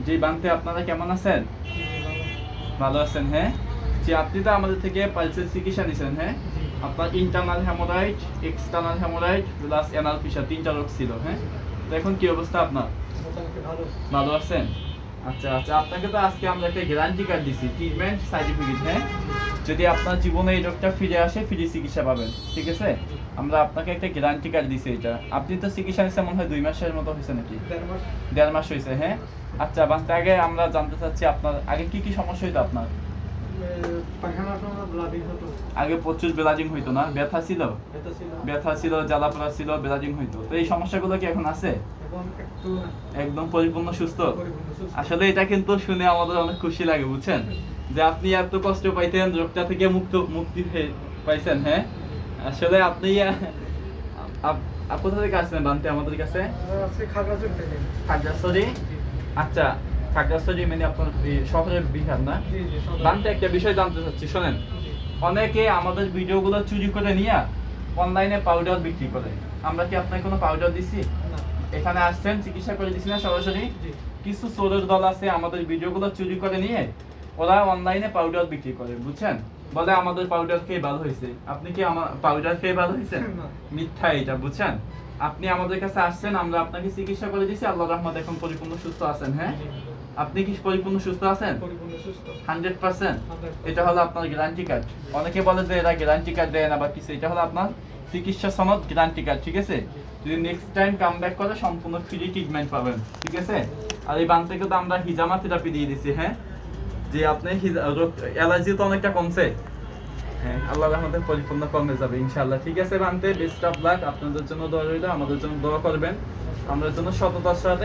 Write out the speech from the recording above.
জি বানতে আপনারা কেমন আছেন? ভালো আছেন? হ্যাঁ, যে আপনি তো আমাদের থেকে পালসের চিকিৎসা নিছেন। হ্যাঁ, আপনার internal haemorrhoid, external haemorrhoid plus anal fissure 3টা রোগ ছিল। হ্যাঁ, তো এখন কি অবস্থা আপনার? ভালো আছেন? আচ্ছা আচ্ছা, আপনাকে তো আজকে আমরা একটা গ্যারান্টি কার্ড দিছি, ট্রিটমেন্ট সার্টিফিকেট। হ্যাঁ, যদি আপনার জীবনে এই রোগটা ফিরে আসে ফ্রি চিকিৎসা পাবেন, ঠিক আছে? আমরা আপনাকে একটা গ্যারান্টি কার্ড দিছি। এটা আপনি তো চিকিৎসা নিচ্ছেন মনে হয় 2 মাসের মতো হয়েছে নাকি? 1.5 মাস হয়েছে। হ্যাঁ, আচ্ছা বাস্তে আগে আমরা জানতে চাচ্ছি আপনার আগে কি কি সমস্যা হইতো আপনার? আগে প্রচুর ব্লিডিং হইতো না? ব্যথা ছিল, জ্বালা পোড়া ছিল, ব্লিডিং হইতো। তো এই সমস্যাগুলো কি এখন আছে? একদম পরিপূর্ণ সুস্থ। আসলে এটা কিন্তু শুনে আমাদের অনেক খুশি লাগে, বুঝছেন, যে আপনি এত কষ্ট পাইতেন, রোগটা থেকে মুক্তি পাইছেন। হ্যাঁ, আসলে আপনি কোথা থেকে আসছেন বানতে আমাদের কাছে? খাগড়াছড়ি। আচ্ছা, খাগড়াছড়ি মানে আপনার শহরের বিহার না? বানতে একটা বিষয় জানতে চাচ্ছি, শোনেন। অনেকে আমাদের ভিডিওগুলো চুরি করে নিয়ে অনলাইনে পাউডার বিক্রি করে। আমরা কি আপনাকে কোনো পাউডার দিছি? এখানে আসছেন, চিকিৎসা করে দিছি না সরাসরি? কিছু চোরের দল আছে আমাদের ভিডিওগুলো চুরি করে নিয়ে ওরা অনলাইনে পাউডার বিক্রি করে, বুঝছেন, বলে আমাদের পাউডার খেয়ে ভালো হয়েছে। আপনি কি আমার পাউডার খেয়ে ভালো হয়েছে? মিথ্যা এটা, বুঝছেন। আপনি আমাদের কাছে আসছেন, আমরা আপনাকে চিকিৎসা করে দিছি, আল্লাহর রহমতে এখন পরিপূর্ণ সুস্থ আছেন। হ্যাঁ, আপনি কি পরিপূর্ণ সুস্থ আছেন? 100%। এটা হলো আপনার গ্যারান্টি কার্ড। অনেকে বলে যে এরা গ্যারান্টি কার্ড দেয় না বা কিছু, এটা হলো আপনার চিকিৎসা সনদ, গ্যারান্টি কার্ড, ঠিক আছে? যদি নেক্সট টাইম কাম ব্যাক করে সম্পূর্ণ ফ্রি ট্রিটমেন্ট পাবেন, ঠিক আছে? আর এই বান থেকে তো আমরা হিজামা থেরাপি দিয়ে দিছি। হ্যাঁ, যে আপনি অ্যালার্জি তো অনেকটা কমছে। হ্যাঁ, আল্লাহর রহমতে পরিপূর্ণ কমে যাবে ইনশাআল্লাহ, ঠিক আছে? বানতে বেস্ট অফ লাক, আপনাদের জন্য দোয়া রইল, আমাদের জন্য দোয়া করবেন, আমাদের জন্য সততার সাথে